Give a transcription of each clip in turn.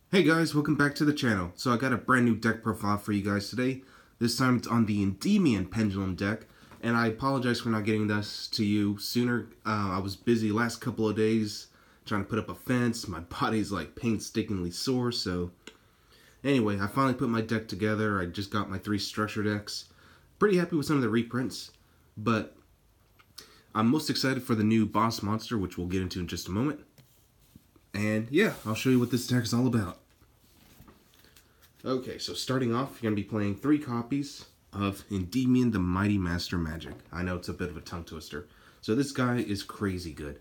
Hey guys, welcome back to the channel. So I got a brand new deck profile for you guys today. This time it's on the Endymion Pendulum deck, and I apologize for not getting this to you sooner. I was busy last couple of days trying to put up a fence. My body's like painstakingly sore, so anyway, I finally put my deck together. I just got my 3 structure decks. Pretty happy with some of the reprints, but I'm most excited for the new boss monster, which we'll get into in just a moment. And yeah, I'll show you what this deck is all about. Okay, so starting off, you're going to be playing 3 copies of Endymion the Mighty Master Magic. I know it's a bit of a tongue twister. So this guy is crazy good.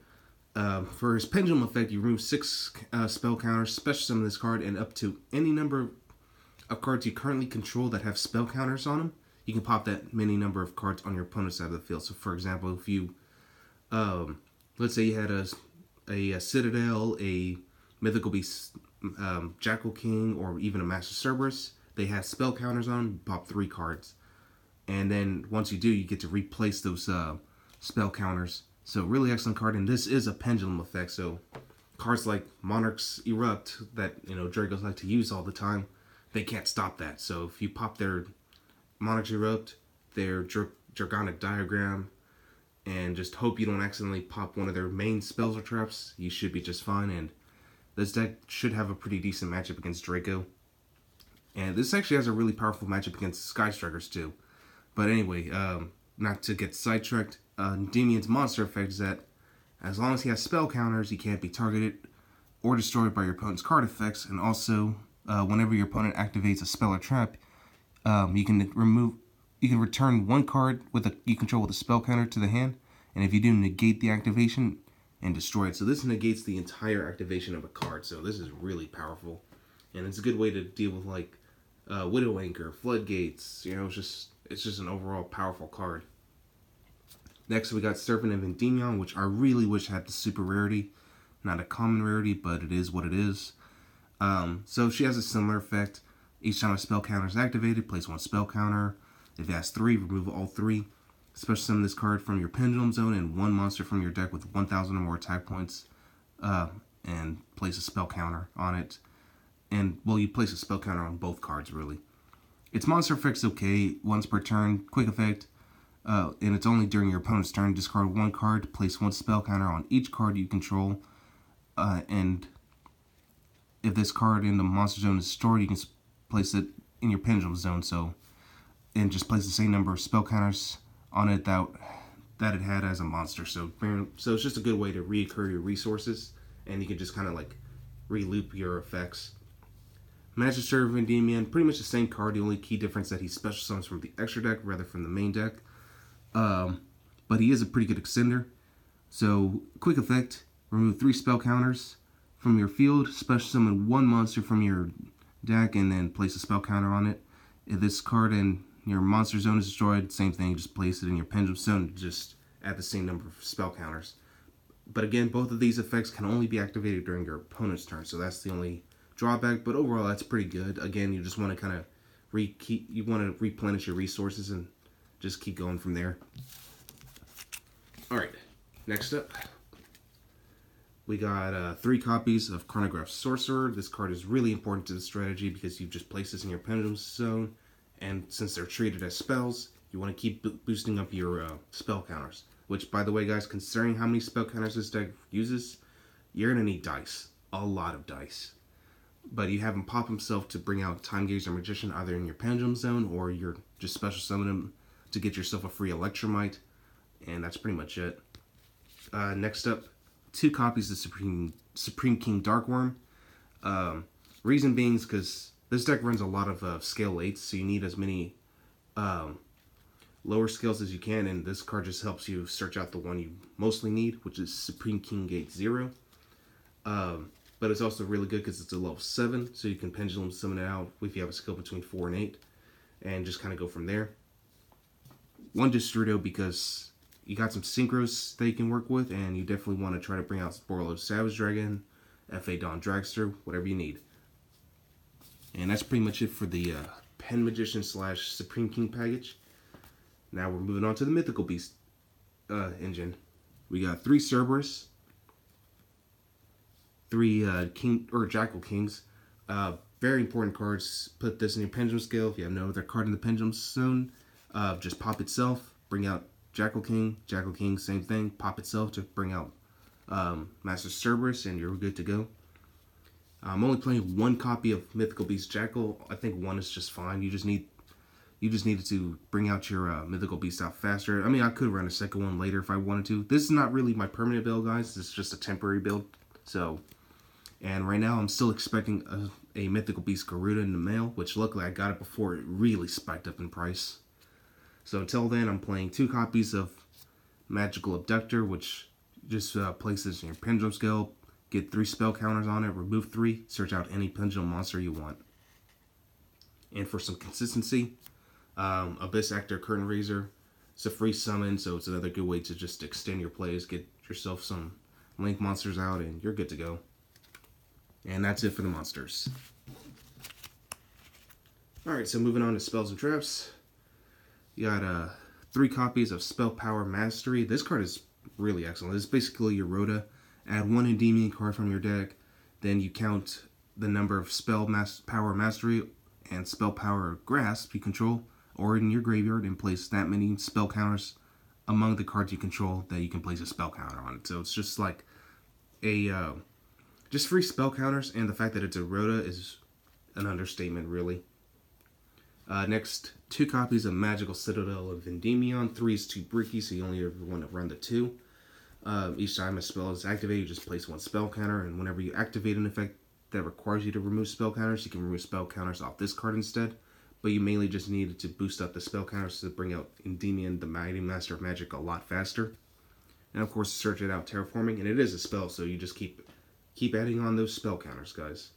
For his Pendulum effect, you remove 6 spell counters, special summon this card, and up to any number of cards you currently control that have spell counters on them, you can pop that many number of cards on your opponent's side of the field. So for example, if you, let's say you had a Citadel, a Mythical Beast, Jackal King, or even a Master Cerberus, they have spell counters on them, pop 3 cards. And then once you do, you get to replace those spell counters. So really excellent card, and this is a pendulum effect, so cards like Monarch's Erupt that Dragos like to use all the time, they can't stop that. So if you pop their Monarch's Erupt, their Dragonic Diagram, and just hope you don't accidentally pop one of their main spells or traps, you should be just fine. And this deck should have a pretty decent matchup against Draco. And this actually has a really powerful matchup against Sky Strikers too. But anyway, not to get sidetracked, Endymion's monster effect is that as long as he has spell counters, he can't be targeted or destroyed by your opponent's card effects. And also, whenever your opponent activates a spell or trap, you can return 1 card you control with a spell counter to the hand, and if you do, negate the activation and destroy it. So this negates the entire activation of a card. So this is really powerful, and it's a good way to deal with like Widow Anchor, Floodgates. It's just an overall powerful card. Next, we got Servant of Endymion, which I really wish had the super rarity. Not a common rarity, but it is what it is. So she has a similar effect. Each time a spell counter is activated, place 1 spell counter. If it has 3, remove all 3. Special summon this card from your Pendulum zone and 1 monster from your deck with 1,000 or more attack points, and place a spell counter on it. And, well, you place a spell counter on both cards, really. Its monster effect's okay, once per turn, quick effect, and it's only during your opponent's turn. Discard 1 card, place 1 spell counter on each card you control, and if this card in the monster zone is stored, you can place it in your Pendulum zone, and just place the same number of spell counters on it that it had as a monster. So it's just a good way to reoccur your resources, and you can just kind of like re-loop your effects. Master Servant of Endymion, pretty much the same card. The only key difference that he special summons from the extra deck rather from the main deck. But he is a pretty good extender. So quick effect, remove 3 spell counters from your field, special summon 1 monster from your deck, and then place a spell counter on it. If this card in your monster zone is destroyed, same thing, just place it in your Pendulum zone, just add the same number of spell counters. But again, both of these effects can only be activated during your opponent's turn, so that's the only drawback, but overall that's pretty good. Again, you just want to kind of replenish your resources and just keep going from there. Alright, next up, we got 3 copies of Chronograph Sorcerer. This card is really important to the strategy because you just place this in your Pendulum zone, and since they're treated as spells, you want to keep boosting up your spell counters. Which, by the way, guys, considering how many spell counters this deck uses, you're going to need dice. A lot of dice. But you have him pop himself to bring out Time Gazer Magician either in your Pendulum zone, or you're just special summon him to get yourself a free Electromite. And that's pretty much it. Next up, 2 copies of Supreme King Darkworm. Reason being is because this deck runs a lot of scale 8s, so you need as many lower scales as you can, and this card just helps you search out the one you mostly need, which is Supreme King Gate 0. But it's also really good because it's a level 7, so you can Pendulum summon it out if you have a skill between 4 and 8, and just kind of go from there. 1 Destrudo because you got some synchros that you can work with, and you definitely want to try to bring out Borreload Savage Dragon, F.A. Dawn Dragster, whatever you need. And that's pretty much it for the Pen Magician / Supreme King package. Now we're moving on to the Mythical Beast engine. We got 3 Cerberus, 3 Jackal Kings, Very important cards. Put this in your Pendulum scale. If you have no other card in the Pendulum zone, just pop itself. Bring out Jackal King. Jackal King, same thing. Pop itself to bring out Master Cerberus, and you're good to go. I'm only playing one copy of Mythical Beast Jackal. I think one is just fine. You just needed to bring out your Mythical Beast out faster. I mean, I could run a second one later if I wanted to. This is not really my permanent build, guys. This is just a temporary build. So, and right now I'm still expecting a Mythical Beast Garuda in the mail, which luckily I got it before it really spiked up in price. So until then, I'm playing 2 copies of Magical Abductor, which just places in your Pendulum scale. Get 3 spell counters on it, remove 3, search out any Pendulum monster you want. And for some consistency, Abyss Actor Curtain Raiser. It's a free summon, so it's another good way to just extend your plays, get yourself some Link monsters out, and you're good to go. And that's it for the monsters. Alright, so moving on to spells and traps. You got 3 copies of Spell Power Mastery. This card is really excellent. It's basically your Rhoda. Add 1 Endymion card from your deck. Then you count the number of Power Mastery and Spell Power Grasp you control, or in your graveyard, and place that many spell counters among the cards you control that you can place a spell counter on. So it's just like a just free spell counters, and the fact that it's a Rhoda is an understatement, really. Next, 2 copies of Magical Citadel of Endymion. 3 is too bricky, so you only ever want to run the 2. Each time a spell is activated, you just place 1 spell counter, and whenever you activate an effect that requires you to remove spell counters, you can remove spell counters off this card instead. But you mainly just needed to boost up the spell counters to bring out Endymion, the Mighty Master of Magic, a lot faster. And of course, search it out, Terraforming, and it is a spell, so you just keep adding on those spell counters, guys.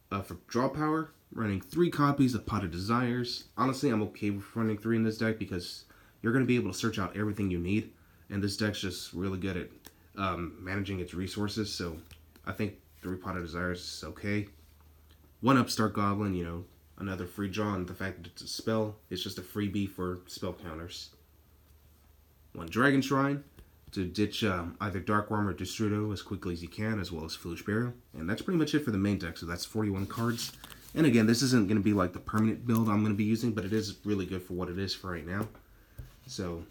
For draw power, running 3 copies of Pot of Desires. Honestly, I'm okay with running 3 in this deck because you're going to be able to search out everything you need. And this deck's just really good at managing its resources, so I think 3 Pot of Desires is okay. 1 Upstart Goblin, you know, another free draw, and the fact that it's a spell, it's just a freebie for spell counters. 1 Dragon Shrine to ditch either Dark Worm or Destrudo as quickly as you can, as well as Foolish Burial. And that's pretty much it for the main deck, so that's 41 cards. And again, this isn't going to be like the permanent build I'm going to be using, but it is really good for what it is for right now. So,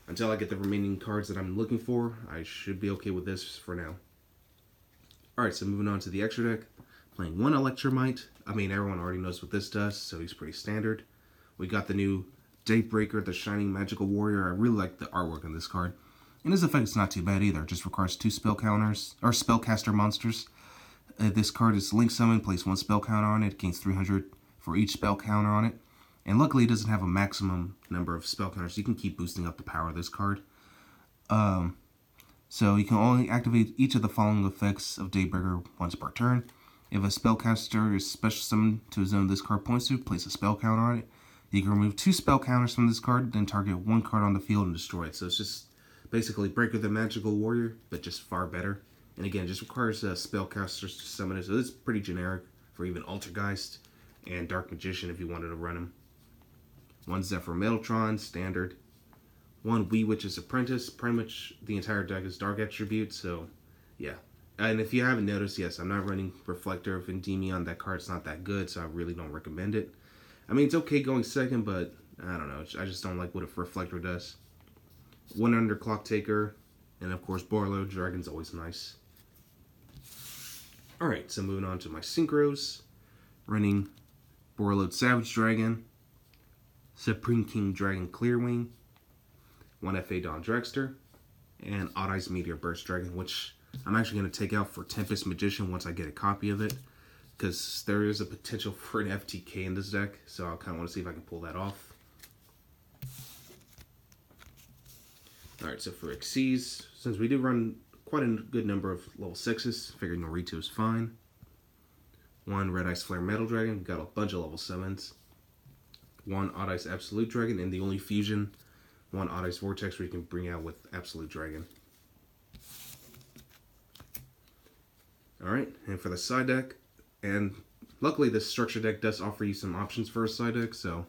until I get the remaining cards that I'm looking for, I should be okay with this for now. Alright, so moving on to the extra deck. Playing 1 Electromite. I mean, everyone already knows what this does, so he's pretty standard. We got the new Daybreaker, the Shining Magical Warrior. I really like the artwork on this card. And his effect is not too bad either. It just requires 2 spell counters, or spellcaster monsters. This card is Link Summon, place 1 spell counter on it, gains 300 for each spell counter on it. And luckily it doesn't have a maximum number of spell counters, so you can keep boosting up the power of this card. So you can only activate each of the following effects of Daybreaker once per turn. If a spellcaster is special summoned to a zone this card points to, place a spell counter on it. You can remove 2 spell counters from this card, then target 1 card on the field and destroy it. So it's just basically Breaker the Magical Warrior, but just far better. And again, it just requires spellcasters to summon it, so it's pretty generic for even Altergeist and Dark Magician if you wanted to run them. 1 Zephyr Metaltron, standard. 1 Wee Witch's Apprentice. Pretty much the entire deck is Dark Attribute, so yeah. And if you haven't noticed, yes, I'm not running Reflector of Endymion. That card's not that good, so I really don't recommend it. I mean, it's okay going second, but I don't know. I just don't like what a Reflector does. 1 Underclock Taker, and of course, Borload Dragon's always nice. Alright, so moving on to my Synchros. Running Borload Savage Dragon, Supreme King Dragon Clearwing, 1 FA Dawn Dragster, and Odd Eyes Meteor Burst Dragon, which I'm actually going to take out for Tempest Magician once I get a copy of it, because there is a potential for an FTK in this deck, so I kind of want to see if I can pull that off. Alright, so for Xyz, since we do run quite a good number of level 6s, figured Norito is fine. 1 Red Ice Flare Metal Dragon, got a bunch of level 7s. 1 Odd Ice Absolute Dragon, and the only fusion, 1 Odd Ice Vortex, where you can bring out with Absolute Dragon. Alright, and for the side deck, and luckily this structure deck does offer you some options for a side deck, so,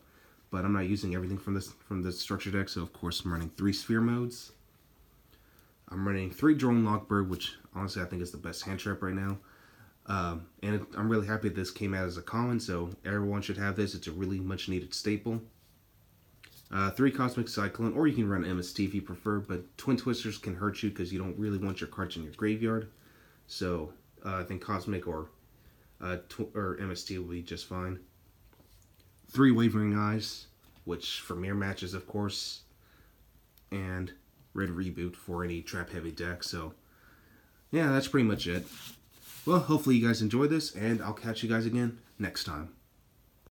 but I'm not using everything from this structure deck, so of course I'm running 3 Sphere modes. I'm running 3 Drone Lockbird, which honestly I think is the best hand trap right now. And And I'm really happy this came out as a common, so everyone should have this. It's a really much needed staple. 3 Cosmic Cyclone, or you can run MST if you prefer, but Twin Twisters can hurt you because you don't really want your cards in your graveyard. So I think Cosmic or MST will be just fine. 3 Wavering Eyes, which for mirror matches, of course, and Red Reboot for any trap-heavy deck. So yeah, that's pretty much it. Well, hopefully you guys enjoy this, and I'll catch you guys again next time.